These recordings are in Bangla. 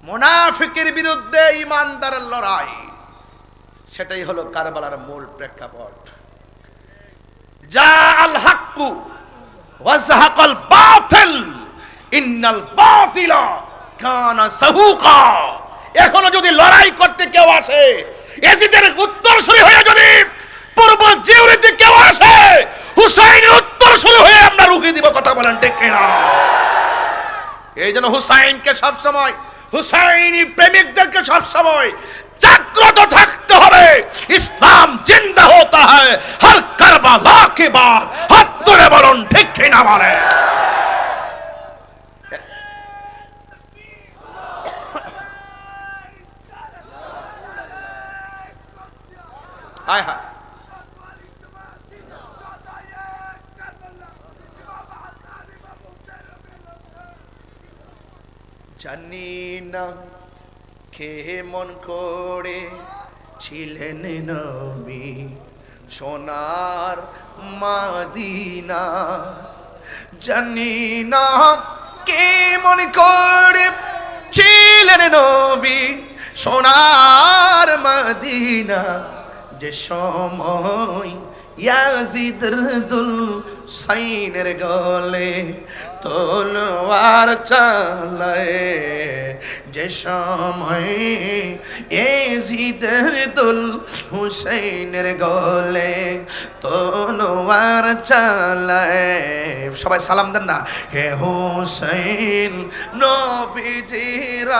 মুনাফিকের বিরুদ্ধে ঈমানদারের লড়াই, সেটাই হলো কারবালার মূল প্রেক্ষাপট। যা আল হাক্কু ওয়া যাহাকাল বাতিল ইন্নাল বাতিলা কানা সাহুকা। এখনো যদি লড়াই করতে কেউ আসে, ইয়াজিদের উত্তরসূরি হয়ে যদি পূর্ব জিউরিতে কেউ আসে, হুসাইনের উত্তরসূরি হয়ে আমরা রুখে দিব। কথা বলেন ঠিক কিনা? এই জন্য হুসাইনকে সবসময়, হুসাইনি প্রেমিকদেরকে সবসময় জাগ্রত থাকতে হবে। ইসলাম জিন্দা হতা হয় হর কারবালা কে বাদ। হাত তুলে বলুন ঠিক কিনা বলে? জানি না কে মন করে ছিলেন নবী সোনার মদিনা। জানি না কে মন করে ছিলেন নবী সোনার মদিনা। যে সময় ইয়াজিদের দুলসাইনের গলে তলোয়ার চালায়, যে সময় ইয়াজিদের দুলহুসাইনের গলে তলোয়ার চালায়। সবাই সালাম দেন না? হে হুসাইন নবীজির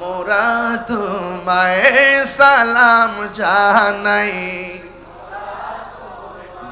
মোরা তোমায় সালাম জানাই।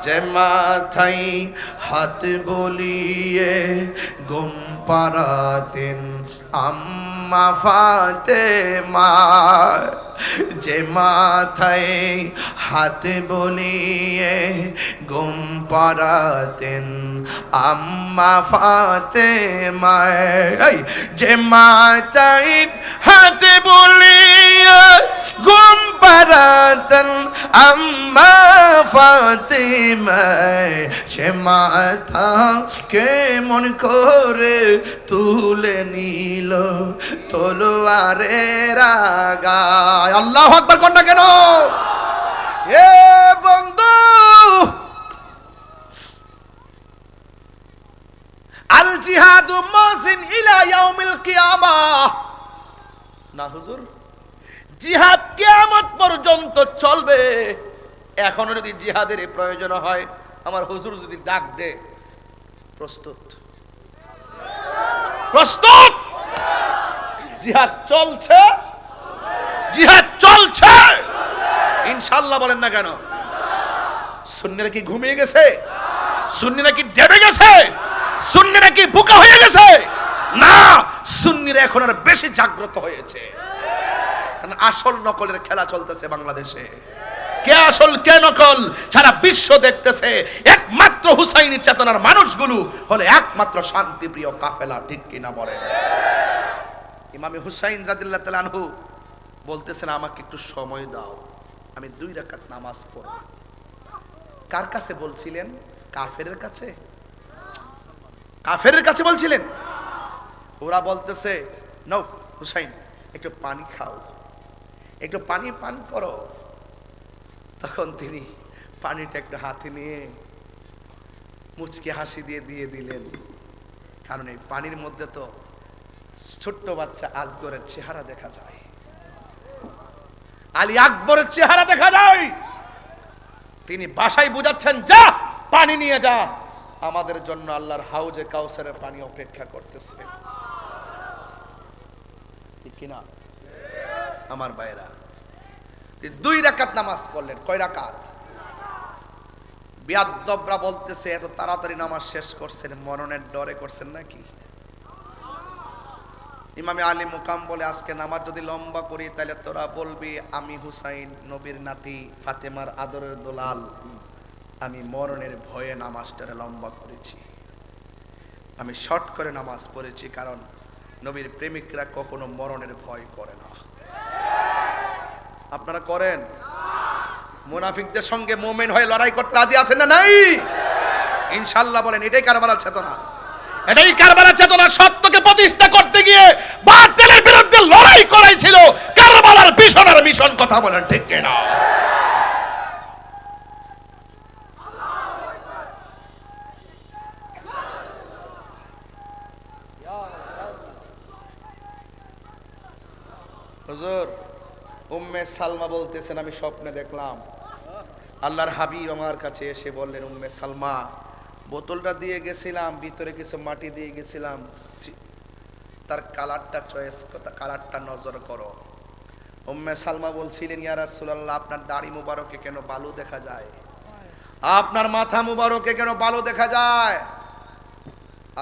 যে মাথায় হাত বলিয়ে ঘুম পাড়াতেন আম্মা ফাতেমা। যে মাথায় হাত বলিয়ে ঘুম পাড়াতেন আম্মা ফাতেমা। যে মাথায় হাত বলিয়ে ঘুম পাড়াতেন আম্মা ফাতেমা। সে মাথা কেমন করে তুলে নিল তলোয়ারের আগায়। আল্লাহু আকবার কর না কেন? এ বন্ধু, আল জিহাদু মাসিন ইলা ইয়াউমিল কিয়ামাহ। না হুজুর, জিহাদ কিয়ামত পর্যন্ত চলবে। এখনো যদি জিহাদের প্রয়োজন হয়, আমার হুজুর যদি ডাক দে, প্রস্তুত? প্রস্তুত? জিহাদ চলছে, জিহাদ চলছে ইনশাআল্লাহ। বলেন না কেন? সুন্নিরা কি ঘুমিয়ে গেছে? সুন্নিরা কি ডেবে গেছে? সুন্নিরা কি বোকা হয়ে গেছে? না, সুন্নিরা এখন আর বেশি জাগ্রত হয়েছে। কারণ আসল নকলের খেলা চলতেছে বাংলাদেশে। কে আসল কে নকল সারা বিশ্ব দেখতেছে। একমাত্র হুসাইনি চেতনার মানুষগুলো হলে একমাত্র শান্তিপ্রিয় কাফেলা। ঠিক কিনা বলেন? ইমামে হুসাইন রাদিয়াল্লাহু তাআলা আনহু বলতেছেন, আমাকে একটু সময় দাও, আমি 2 রাকাত নামাজ পড়ব। কার কাছে বলছিলেন? কাফেরের কাছে। কাফেরের কাছে বলছিলেন। ওরা বলতেছে, নাও হুসাইন একটু পানি খাও, একটু পানি পান করো। তখন তিনি পানিটা একটু হাতে নিয়ে মুচকি হাসি দিয়ে দিয়ে দিলেন। কারণ এই পানির মধ্যে তো ছোট্ট বাচ্চা আজগরের চেহারা দেখা যায়, আলী আকবরের চেহারা দেখা যায়। তিনি বাসায় বুঝাচ্ছেন, যা পানি নিয়ে যা, আমাদের জন্য আল্লাহর হাউজে কাউসারের পানি অপেক্ষা করতেছে। ঠিক কিনা আমার ভাইরা? 2 রাকাত নামাজ পড়লেন। কয় রাকাত? বিয়াদ্দবরা বলতেছে, এত তাড়াতাড়ি নামাজ শেষ করছেন, মরণের ডরে করছেন নাকি? ইমামে আলী মুকাম বলে, আজকে নামাজ যদি লম্বা করি তাহলে তোরা বলবি আমি হুসাইন নবীর নাতি, ফাতেমার আদরের দুলাল, আমি মরণের ভয়ে নামাজটারে লম্বা করেছি। আমি শর্ট করে নামাজ পড়েছি, কারণ নবীর প্রেমিকরা কখনো মরণের ভয় করে না। আপনারা করেন? মুনাফিকদের সঙ্গে মুমিন হয়ে লড়াই করতে রাজি আছেন না নাই? ইনশাআল্লাহ বলেন, এটাই কারবালার চেতনা। এটাই কারবালার চেতনা। সত্যকে প্রতিষ্ঠা করতে গিয়ে বাতিলের বিরুদ্ধে লড়াই করাই ছিল কারবালার মিশন। আর মিশন, কথা বলেন ঠিক কিনা? হুজুর, উম্মে সালমা বলতেছেন, আমি স্বপ্নে দেখলাম আল্লাহর হাবিব আমার কাছে এসে বললেন, উম্মে সালমা, বোতলটা দিয়ে গেছিলাম, ভিতরে কিছু মাটি দিয়ে গেছিলাম, তার কালারটা চয়েস, কালারটা নজর করো। উম্মে সালমা বলছিলেন, ইয়া রাসূলুল্লাহ, আপনার দাড়ি মুবারকে কেন বালু দেখা যায়? আপনার মাথা মুবারকে কেন বালু দেখা যায়?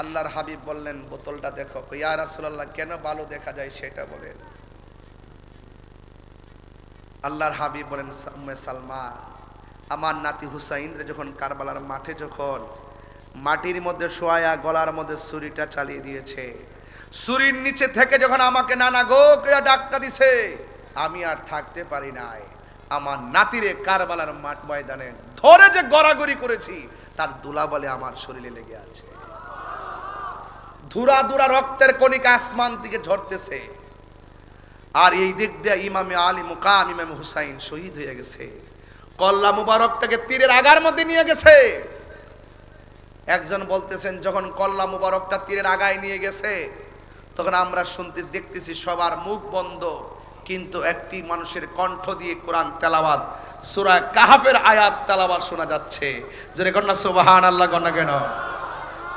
আল্লাহর হাবিব বললেন, বোতলটা দেখো। ইয়া রাসূলুল্লাহ, কেন বালু দেখা যায় সেটা বলেন। আল্লাহর হাবিব বলেন, উম্মে সালমা, আমার নাতি হুসাইন যখন কারবালার মাঠে যখন মাটির মধ্যে শোয়া গলার মধ্যে ছুরিটা চালিয়ে দিয়েছে, ছুরির নিচে থেকে যখন আমাকে নানা গো করে ডাক্কা দিছে, আমি আর থাকতে পারি নাই। আমার নাতিরে কারবালার মাঠ ময়দানে ধরে যে গড়াগড়ি করেছি, তার দুলা বলে আমার শরীরে লেগে আছে। ধুরা ধুরা রক্তের কণিকা আসমান থেকে ঝরতেছে। আর এই দিক দিয়ে ইমামে আলী মুকাম ইমাম হুসাইন শহীদ হয়ে গেছে। কল্লা মুবারকটাকে তীরের আগার মধ্যে নিয়ে গেছে। একজন বলতেছেন, যখন কল্লা মুবারকটা তীরের আগায় নিয়ে গেছে, তখন আমরা শুনতে দেখতেছি সবার মুখ বন্ধ, কিন্তু একটি মানুষের কণ্ঠ দিয়ে কোরআন তেলাওয়াত, সূরা কাহাফের আয়াত তেলাওয়াত শোনা যাচ্ছে। জোরে কন্যা সুবহানাল্লাহ, কন্যা কেন?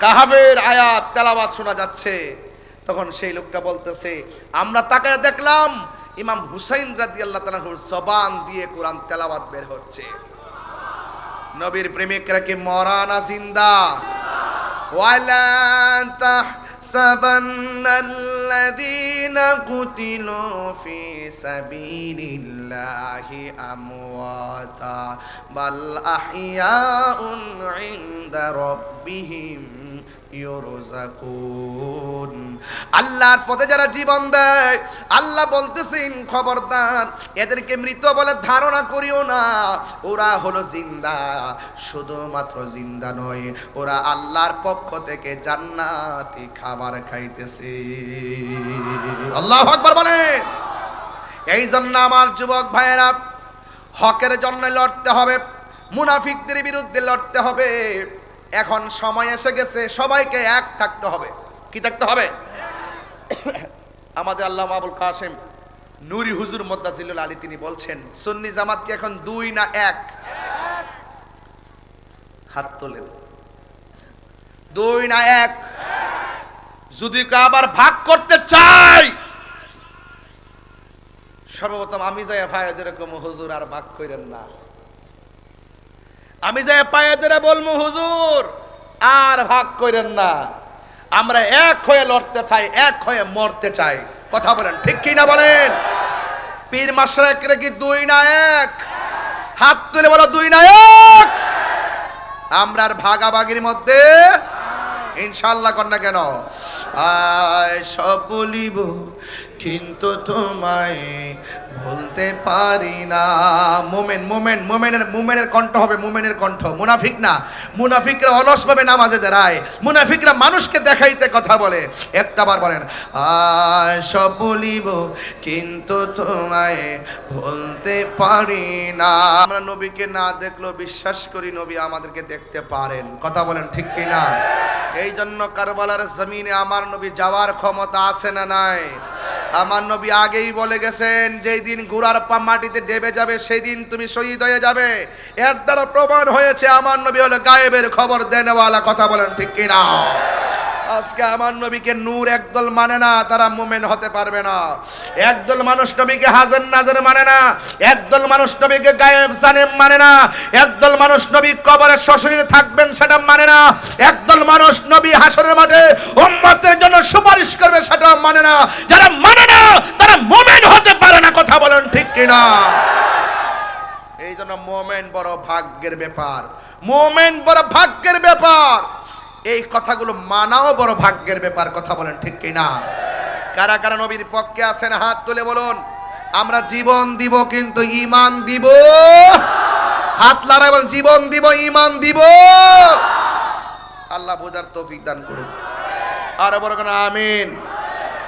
কাহাফের আয়াত তেলাওয়াত শোনা যাচ্ছে। তখন সেই লোকটা বলতেছে, আমরা তাকায় দেখলাম ইমাম হুসাইন রাদিয়াল্লাহু তাআলার জবান দিয়ে কোরআন তেলাওয়াত বের হচ্ছে। নবীর প্রেমিকরা কি মরা না জিন্দা? ওয়ালা তাহসাবান্নাল্লাযীনা কুতিলু ফি সাবিলিল্লাহি আমওয়াতা বাল আহইয়াউন ইনদা রাব্বিহিম ইউরযাকুন। আল্লাহর পথে যারা জীবন দেয়, আল্লাহ বলতেছেন, খবরদার এদেরকে মৃত বলে ধারণা করিও না। ওরা হলো জিন্দা। শুধুমাত্র জিন্দা নয়, ওরা আল্লাহর পক্ষ থেকে জান্নাতি খাবার খাইতেছে। আল্লাহু আকবার বলেন। এই জন্য আমার যুবক ভাইয়েরা, হকের জন্য লড়তে হবে, মুনাফিকদের বিরুদ্ধে লড়তে হবে। এখন সময় এসে গেছে, সবাইকে এক থাকতে হবে। কি থাকতে হবে? আমাদের আল্লামা আবুল কাসেম নুরি হুজুর মুদ্দাজিলুল আলী তিনি বলছেন, সুন্নি জামাত কি এখন দুই না এক? হাত তোলেন। দুই না এক? যদি আবার ভাগ করতে চাই, সর্বপ্রথম আমি যাই ফায়দ এরকম, হুজুর আর ভাগ করেন না। আমি যাই পায়েদেরা বলবো, হুজুর আর ভাগ করেন না। আমরা এক হয়ে লড়তে চাই, এক হয়ে মরতে চাই। কথা বলেন ঠিক কি না বলেন? পীর মাশরাইকরা কি দুই না এক? হাত তুলে বলো, দুই না এক? আমরা আর ভাগাভাগির মধ্যে ইনশাআল্লাহ কন্যা কেন? আয় সব বলিব কিন্তু তোমায় বলতে পারি না। মোমেন মোমেন মোমেনের কণ্ঠ হবে, মোমেনের কণ্ঠ। মুনাফিক না। মুনাফিকরা অলস ভাবে নামাজে দাঁড়ায়, মুনাফিকরা মানুষকে দেখাইতে কথা বলে। একটাবার বলেন, আয় সব বলিব কিন্তু তোমায় বলতে পারি না। আমরা নবীকে না দেখলেও বিশ্বাস করি নবী আমাদেরকে দেখতে পারেন। কথা বলেন ঠিক কি না? এই জন্য কারবালার জমিনে আমার নবী যাওয়ার ক্ষমতা আছে না নাই? আমার নবী আগেই বলে গেছেন, যেই দিন ঘোড়ার পা মাটিতে ডেবে যাবে সেই দিন তুমি শহীদ হয়ে যাবে। এর দ্বারা প্রমাণ হয়েছে আমার নবী হলো গায়েবের খবর দেনেওয়ালা। কথা বলেন ঠিক কিনা? আজকে আমার নবীকে নূর একদল মানে না, তারা মুমিন হতে পারবে না। একদল মানুষ নবীকে হাজার নাজার মানে না, একদল মানুষ নবীকে গায়েব জানে মানে না, একদল মানুষ নবী কবরে সশরীরে থাকবেন সেটা মানে না, একদল মানুষ নবী হাসরের মাঠে উম্মতের জন্য সুপারিশ করবে সেটা মানে না। যারা মানে না তারা মুমিন হতে পারে না। কথা বলেন ঠিক কিনা? এই জন্য মুমিন বড় ভাগ্যের ব্যাপার, মুমিন বড় ভাগ্যের ব্যাপার। এই কথাগুলো মানাও বড় ভাগ্যের ব্যাপার। কথা বলেন ঠিক কিনা? কারা কারা নবীর পক্ষে আছেন হাত তুলে বলুন, আমরা জীবন দিব কিন্তু ঈমান দিব। হাত লড়াই বলেন, জীবন দিব ঈমান দিব। আল্লাহ বোঝার তৌফিক দান করুন। আর বড় কোন আমিন।